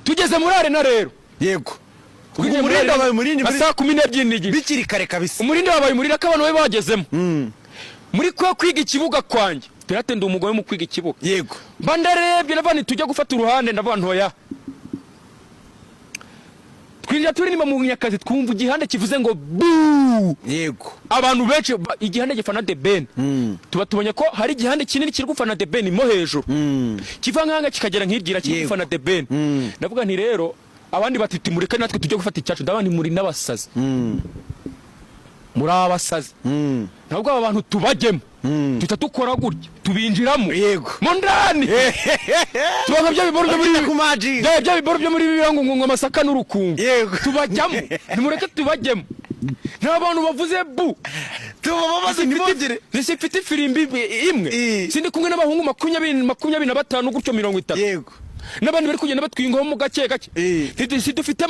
tugeze muri arena rero yego umurindi wabaye munini saa 12 bikiri kare kabisa umurindi wabaye munini ko abantu bagezemo muri kwiga ikibuga kwanjye Pirate ndi umugabo mu kwiga ikibuga yego bandarebye nabandi tujya gufata uruhande ndabantu hoya twinjira turi nima mu Nyakazi twumva igihande kivuze ngo bu yego abantu benshi igihande gifana The Ben tuba tubonye ko hari igihande kinini kiri gufana The Ben mo hejuru kiva nkanga kikagera nk'irgira kiri gufana The Ben ndavuga nti rero abandi batiti mureke natwe tujye gufata icyacu ndabandi muri nabasazi muri abasazi ntabwo aba bantu tubajyemo tuta dukora gutya tubinjiramo yego mo ndani tubaga bya biboro byo muri kumaji bya biboro byo muri birango ngo amasaka n'urukungu yego tubajyamo nimureke tubajyemo nta bantu bavuze bu tubabaze ntibogere nisifite firimbi imwe sindi kumwe n'abahungu 25 gutyo 30 yego nabandi bari kugenda batwingaho mu gake gake dufite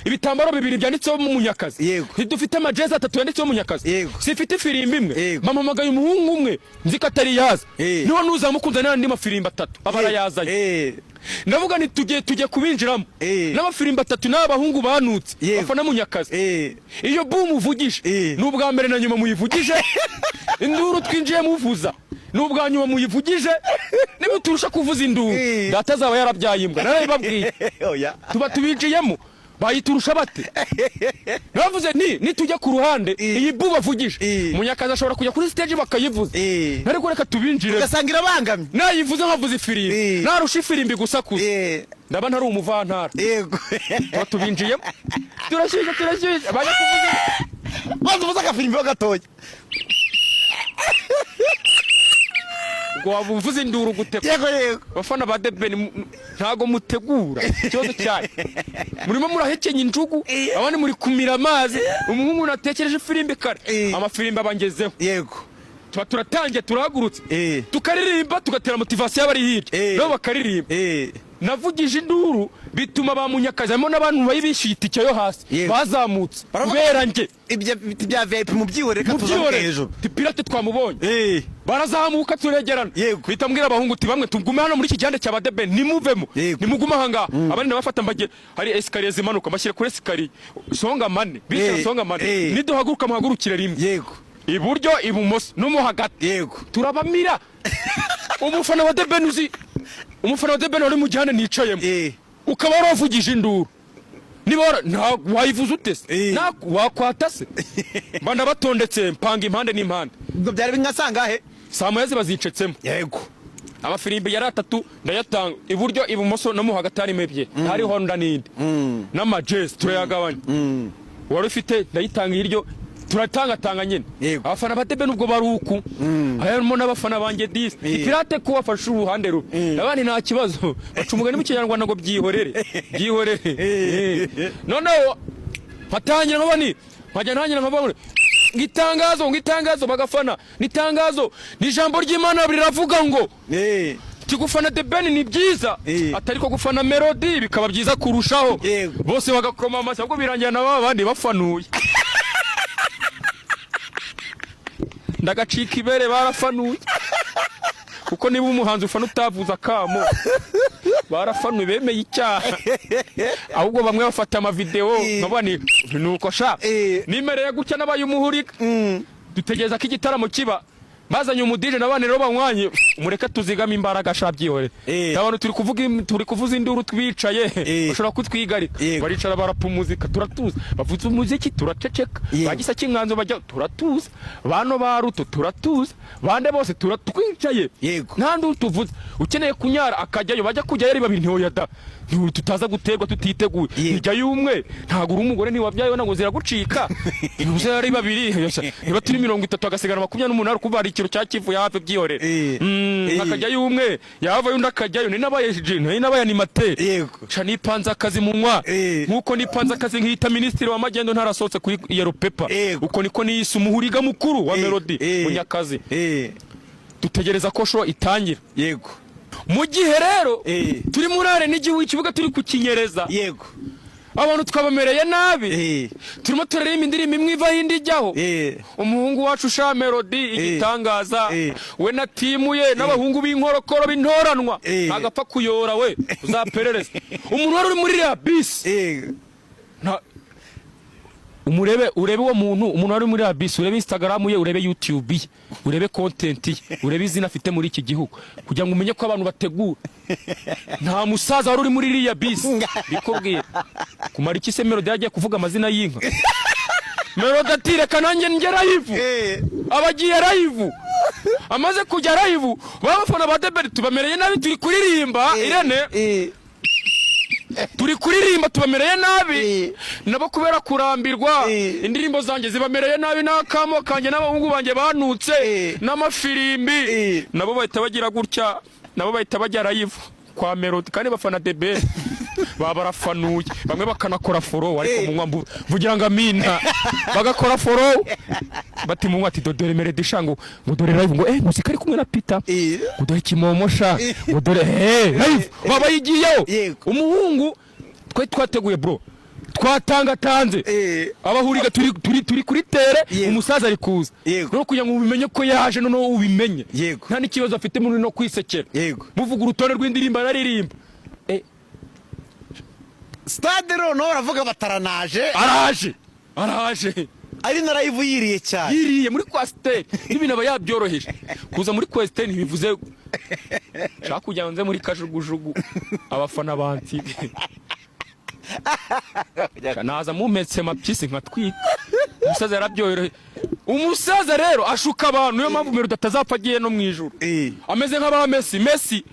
ibitambaro bibiri byanditseho mu Nyakazi dufite amajezi 3 yanditseho mu Nyakazi sifite firimbi imwe mama magaye umuhungu umwe nzikatari yaza niho nuzamukunza n'andi mafirimbi 3 abarayazanye ndavuga ni tujye kubinjiramo n'amafirimbi 3 n'abahungu banutse bafana mu Nyakazi iyo boom uvugije n'ubwa mbere na nyuma muyivugije induru twinjiye muvuza n'ubwa nyuma muyivugije niba turusha kuvuza induru data zaba yarabyaye imbwa narabibabwiye tuba tubinjiyemo bayiturusha bate navuze ni tujya ku ruhande iyi bu bavugije Munyakazi ashobora kujya kuri stage bakayivuza ariko reka tubinjire ugasangira bangamye nayivuze nkavuze ifirimbi narusha ifirimbi gusa kuza ndaba ntari umuvantara yego tubinjiyemo turashyije bajya kuvuza bavuza akafirimbi gatoya ngo wavuze induru gute yego bafana ba The Ben ntago mutegura ikibazo cyane murimo murahekenye injugu abandi muri kumira amazi umuhungu natekereje firimbi kare amafirimbi abangezeho yego tuba turatangiye turahagurutse tukaririmba tugatera motivation y'abari hirya nabo bakaririmba navugije induru bituma ba Munyakazi harimo n'abantu bayibishyuye itike yo hasi bazamutse kubera nge ibya VIP mu byihorere katuzamuke hejuru Pirate twamubonye barazamuka turegerana bita mbwira abahungu ti bamwe tugume hano muri iki gihande cya ba The Ben nimuvemo nimuguma hanga abandi nabafata mbage hari escalier zimanuka bashyire kuri escalier songa mane bisha songa mane niduhaguruka muhagurukire rimwe iburyo ibumoso no mu hagati turabamira umufana wa The Ben uzi umufana wa The Ben wari mu gihande nicayemo ukaba waravugije induru niba nta wayivuze utese nta wakwatase mbanda batondetse mpanga impande n'impande ubwo byari binkasangahe saa moya bazicetsemo yego amafirimbi yari 3 ndayatanga iburyo ibumoso no mu hagati hari mebye hari Honda nindi n'amajezi turayagabanya wari ufite ndayitanga iryo turatanga nyine abafana ba The Ben ubwo baruku harimo n'abafana banjye 10 Pirate ko wafashe uruhande ru abandi nta kibazo bacumugana mu Kinyarwanda ngo byihorere noneho patangira nkabani nkajya ntangira nkabani ngitangazo bagafana nitangazo ni ijambo ry'Imana riravuga ngo kigufana The Ben ni byiza atari ko gufana melody bikaba byiza kurushaho bose bagakoma amashyi ahubwo birangira na abandi bafanuye ndagacika ibere barafanuye kuko niba umuhanzi ufana utavuza kamo barafanuye bemeye icyaha ahubwo bamwe bafata ama video nkabani nuko sha nimereye gucya nabaye umuhurika dutegereza ko igitaramo kiba bazanye umudije nabane rero banywanye umureka tuzigama imbaraga shabyihore abantu turi kuvuza induru twicaye bashobora kutwigarika baricara barapa umuzika turatuza bavuza umuziki turaceceka bagisa kinganzo bajya turatuza bano baruto turatuza bande bose turatwicaye nta ndu tuvuza ukeneye kunyara akajyayo bajya kujya yari babiri ntiyo yada tutaza guterwa tutiteguye njya yumwe ntago uri umugore ntiwabyaye ngo ziragucika ubuze yari babiri niba turi 30 agasigana 28 kuva ari ikiro cya kivu yahafe byihorere akajya yumwe yava yundi akajyayo ni nabaye jino ni nabaye animateur cha nipanze akazi munwa nkuko nipanze akazi nkita ministre wa magendo ntarasohotse kuri Yellow Paper uko niko niyise umuhuriga mukuru wa Melody Munyakazi dutegereza ko show itangira mu gihe rero turi murare n'igihugu ikibuga turi kukinyereza abantu twabamereye nabi turimo turaririmba indirimbo imwe iva hindi ijyaho umuhungu wacu sha Melody igitangaza we na timu ye n'abahungu b'inkorokoro b'intoranwa agapfa kuyora we uzaperereza umuntu wari uri muri ya bisi urebe uwo umuntu wari muri ya bisi urebe Instagram ye urebe YouTube ye urebe content ye urebe izina afite muri iki gihugu kugira ngo umenye ko abantu bategura nta musaza wari uri muri iriya bisi bikubwiye kumara iki se Melody yagiye kuvuga amazina y'inka Melody ati reka nanjye njye live abagiye live amaze kujya live babafana ba Debeli tubamereye nabi turi kuririmba Irene turi kuririmba tubamereye nabi nabo kubera kurambirwa indirimbo zanjye zibamereye nabi n'akamo kanje n'abahungu banjye banutse n'amafirimbi nabo bahita bagira gutya nabo bahita bajya live kwa Melody kandi bafana Debeli barafanuye bamwe bakanakora follow ariko munywa mvugira ngo amina bagakora follow bati munywa ati dore Melody shango ngo dore live ngo musika ari kumwe na Peter ngo dore kimomosha ngo dore live baba yigiyeho umuhungu twe twateguye bro twatangatanze abahuriga turi kuri tere umusaza ari kuza no kugira ngo ubimenye ko yaje none ubimenye nta n'ikibazo afite muri no kwisekera muvuga urutonde rw'indirimbo araririmba stade no baravuga bataranaje araje ari na live yiriye cyane yiriye muri Kwasiteri ibintu aba yabyoroheje kuza muri Kwasiteri ntibivuze shaka kujya nze muri kajugujugu abafana banti naza mumetse mapyisi nkatwika umusaza yarabyorohe umusaza rero ashuka abantu niyo mpamvu Melody atazapfa agiye no mwijuru ameze nk'aba Messi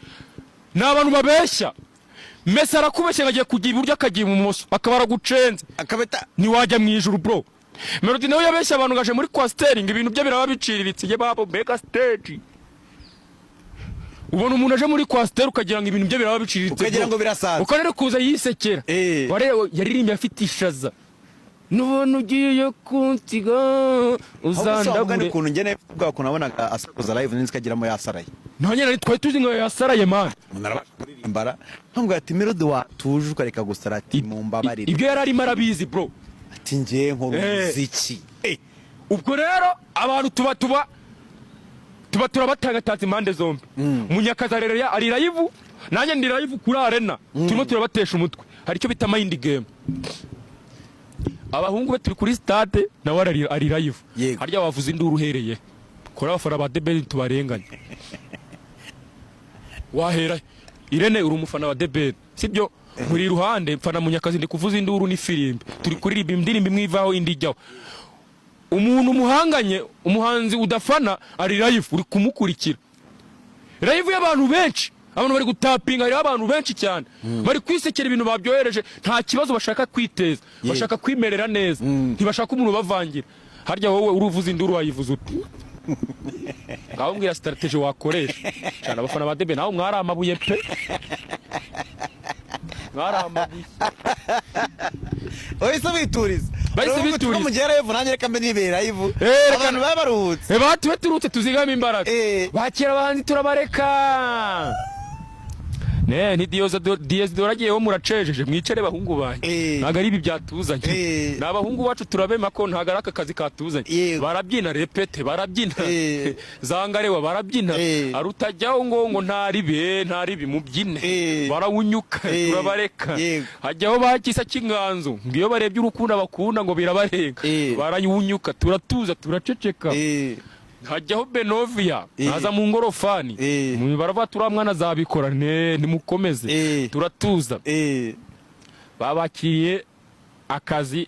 n'abantu babeshya Messi arakubeshya ngagiye kugira iburyo akagiye ibumoso akabara gucenze akabeta niwajya mwijuru bro Melody nawe yabeshya abantu gaje muri Kwasiteri ibintu bye biraba biciriritse ye babo mega stage ubona umuntu aje muri Kwasiteri ukagira ngo ibintu bye biraba biciriritse ukagira ngo birasaza uko rero kuza yisekera yaririmbye afite ishaza none ugiye kunsiga uzandabure ukuntu ngene bwa kunabonaga asakuza live n'inzikagiramo yasaraye nanye nari twari tuzi ngo yasaraye man imbara ntabwo ati Melody watuje ukareka gusarati mu mbabarire ibyo yari arimo arabizi bro ati ngiye nk'umuziki ubwo rero abantu tuba turabatangatanze impande zombi Munyakaza rero ari live nanjye ndi live kuri arena turimo turabatesha umutwe hari icyo bita mind game abahungu be turi kuri stade nawe ari live harya wavuze induru uhereye kora abafana ba Debeli tubarenganye wahera Irene uri umufana wa Debeli sibyo muri ruhande mfana Munyakazi ndi kuvuza induru ni firimbi turi kuririmba indirimbo imwe ivaho indi ijyaho umuntu muhanganye umuhanzi udafana ari live uri kumukurikira live y'abantu benshi abantu bari gutapinga hari abantu benshi cyane bari kwisekera ibintu babyohereje nta kibazo bashaka kwiteza bashaka kwimerera neza ntibashaka umuntu bavangira harya wowe uruvuza induru wayivuza ute ngaho mbwira strategy wakoresha cyane abafana ba Debeli naho mwari amabuye pe mwari amabuye oyise bituriza bahise bituriza mugera yevu nanjye reka mbe nibera live abantu babaruhutse batuwe turutse tuzigama imbaraga bakira abandi turabareka ni Diezidore agiye wo muracejeje mwicare bahungu banjye ntago ari ibi byatuzanye n'abahungu bacu turabema ko ntago ari aka kazi katuzanye barabyina repete barabyina zangarewa barabyina arutajyaho ngo ntaribi mubyine barawunyuka turabareka hajyaho bakisa cy'inganzo ngiyo barebye urukundo bakunda ngo birabarenga barayunyuka turatuza turaceceka hajyaho Benovia naza mu ngorofani baravuga turiya mwana azabikora nimukomeze turatuza babakiriye akazi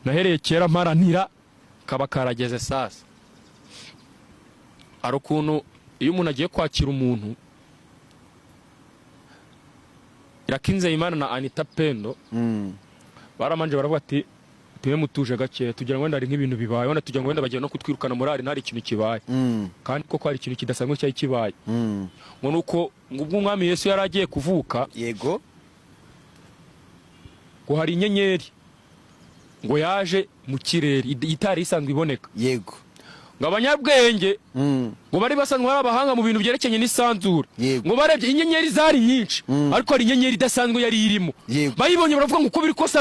nahereye kera mparanira kaba karageze sasa ari ukuntu iyo umuntu agiye kwakira umuntu Irakinzeyimana na Anita Pendo baramanje baravuga ati tuye mutuje gake tugira ngo wenda ari nk'ibintu bibaye wenda tugira ngo wenda bagiye no kutwirukana morali ntari ikintu kibaye kandi koko hari ikintu kidasanzwe cyari kibaye ngo nuko ngubwo umwami Yesu yaragiye kuvuka yego ngo hari inyenyeri ngo yaje mu kirere itari isanzwe iboneka yego ngo abanyabwenge ngo bari basanzwe ari abahanga mu bintu byerekeranye n'isanzure ngo barebye inyenyeri zari nyinshi ariko hari inyenyeri idasanzwe yari irimo bayibonye baravuga ngo uko biri kose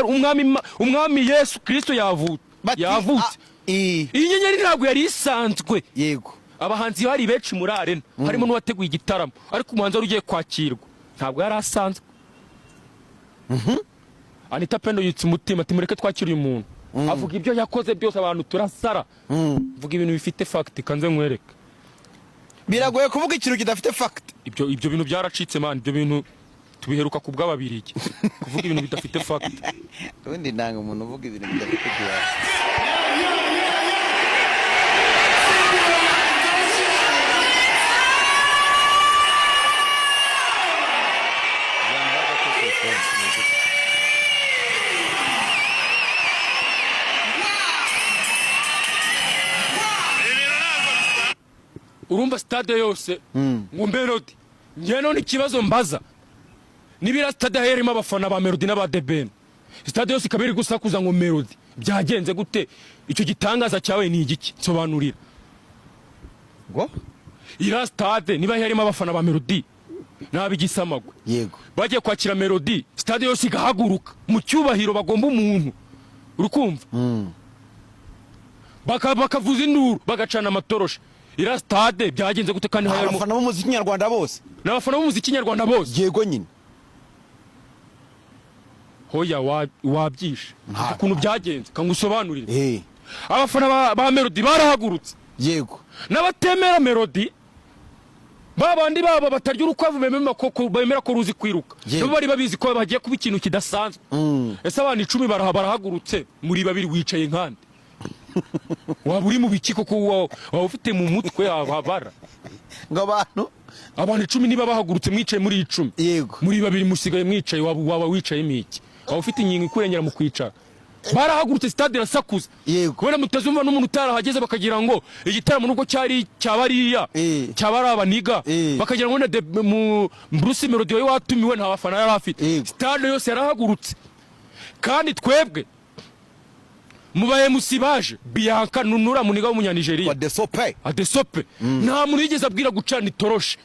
umwami Yesu Kristo yavutse iyi nyenyeri ntabwo yari isanzwe yego abahanzi bari benshi muri arena harimo n'uwateguye igitaramo ariko umuhanzi wari ugiye kwakirwa ntabwo yari asanzwe Anita Pendo yitse umutima ati mureke twakira uyu muntu avuga ibyo yakoze byose abantu turasara vuga ibintu bifite fact kanze nkwereka biragoye kuvuga ikintu kidafite fact ibyo bintu byaracitse man ibyo bintu tubiheruka ku bw'ababirigi kuvuga ibintu bidafite fact ubundi nanga umuntu uvuga ibintu bidafite fact urumva stade yose ngo Melody njye none ikibazo mbaza nibira stade herimo abafana ba Melody n'aba The Ben stade yose kabiri gusakuza ngo Melody byagenze gute icyo gitangaza cyawe ni igiki sobanurira ngo ira stade niba herimo abafana ba Melody nabigisamagwe yego bagiye kwakira Melody stade yose igahaguruka mu cyubahiro bagomba umuntu urukumva bakavuza induru bagacana amatoroshi ira stade byagenze gute kandi harimo abafana b'umuziki nyarwanda bose n'abafana b'umuziki nyarwanda bose yego nyine hoya wabyishe ukuntu byagenze kangusobanurire abafana ba Melody barahagurutse yego n'abatemera Melody babandi baba batarya urukwavu bemera ko ruzi kwiruka no bari babizi ko bagiye kuba ikintu kidasanzwe ese abantu 10 barahagurutse muri babiri wicaye nkande waba uri mu biki koko waba ufite mu mutwe ababara ngo abantu 10 niba bahagurutse mwicaye muri 10 yego muri babiri musigaye mwicaye waba wicaye miki waba ufite inkingo ikurengera mu kwicara barahagurutse stade irasakuza yego kubera mutazumva n'umuntu utarahageze bakagira ngo igitaramo nuko cyabariya cyabari abaniga bakagira ngo mu Bruce Melody watumiwe nta bafana yari afite stade yose yarahagurutse kandi twebwe mubaye musibaje Bianca Nunura muniga w'umunyanigeriya Adesope nta muntu yigeze abwira gucana itoroshi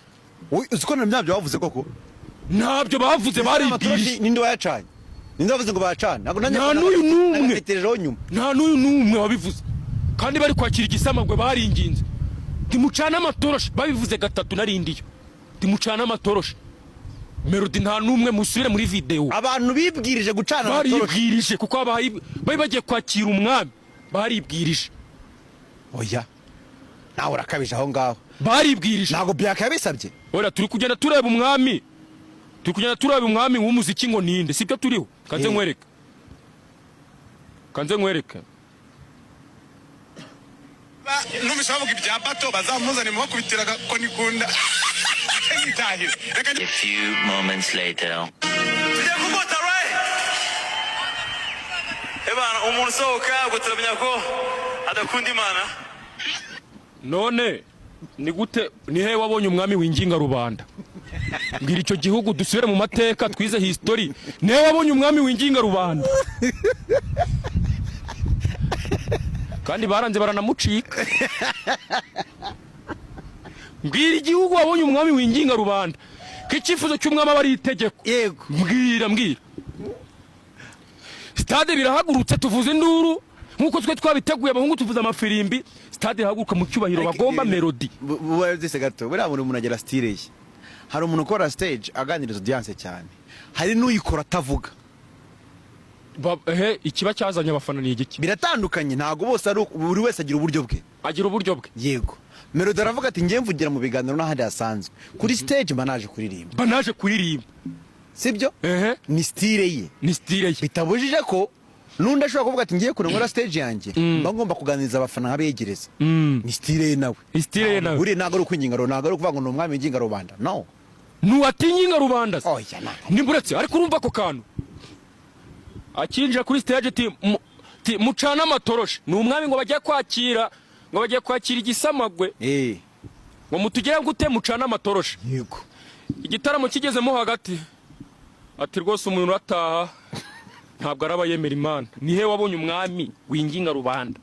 uziko nabyo bavuze koko ntabyo bavuze baribwirije ninde wayacanye ninde bavuze ngo bacana nta n'uyu numwe wabivuze kandi bari kwakira igisamagwe baringinze timucana amatoroshi babivuze 3 narindiyo timucana amatoroshi Melody nta numwe musubire muri video abantu bibwirije gucana amatoroshi baribwirije kuko bari bagiye kwakira umwami baribwirije oya nawe urakabije aho ngaho baribwirije ntago Bianca yabisabye ora turi kugenda tureba umwami w'umuziki ngo ninde sibyo turiho kanze nkwereka numishavuga ibya bato bazamuzane mu bakubitira ko nikunda A few moments later. umuntu sohoka guturamenya ko adakunda Imana none ni gute ni he wabonye umwami w'inginga rubanda mbwira icyo gihugu dusubire mu mateka twize history ni he wabonye umwami w'inginga rubanda kandi baranze baranamucika mbwira igihugu wabonye umwami w'inginga rubanda k'ikifuzo cy'umwami aba ari itegeko yego mbwira stade birahagurutse tuvuze induru nkuko twe twabiteguye abahungu tuvuze amafirimbi stade irahaguruka mu cyubahiro bagomba Melody bubaze gato buriya umuntu agera style ye hari umuntu ukora stage aganiriza audience cyane hari n'uyikora atavuga ikiba cyazanye abafana ni igiki biratandukanye ntago bose ari buri wese agira uburyo bwe yego Melody aravuga ati ngiye mvugira mu biganiro n'ahandi hasanzwe kuri stage manaje kuririmba sibyo ni style ye bitabujije ko nundi ashobora kuvuga ati ngiye kurengura stage yanjye mba ngomba kuganiriza abafana abegereza ni style ye nawe buri ntago ari ukwinginga ntago ari kuvuga ngo ni umwami w'inginga rubanda no nuwatinyinga rubanda nimburetse ariko urumva ko kantu akinjira kuri stage mucana amatoroshi ni umwami ngo bagiye kwakira igisamagwe ngo mutugere gute mucana amatoroshi yego igitaramo kigezemo hagati ati rwose umuntu urataha ntabwo araba yemera Imana ni he wabonye umwami w'inginga rubanda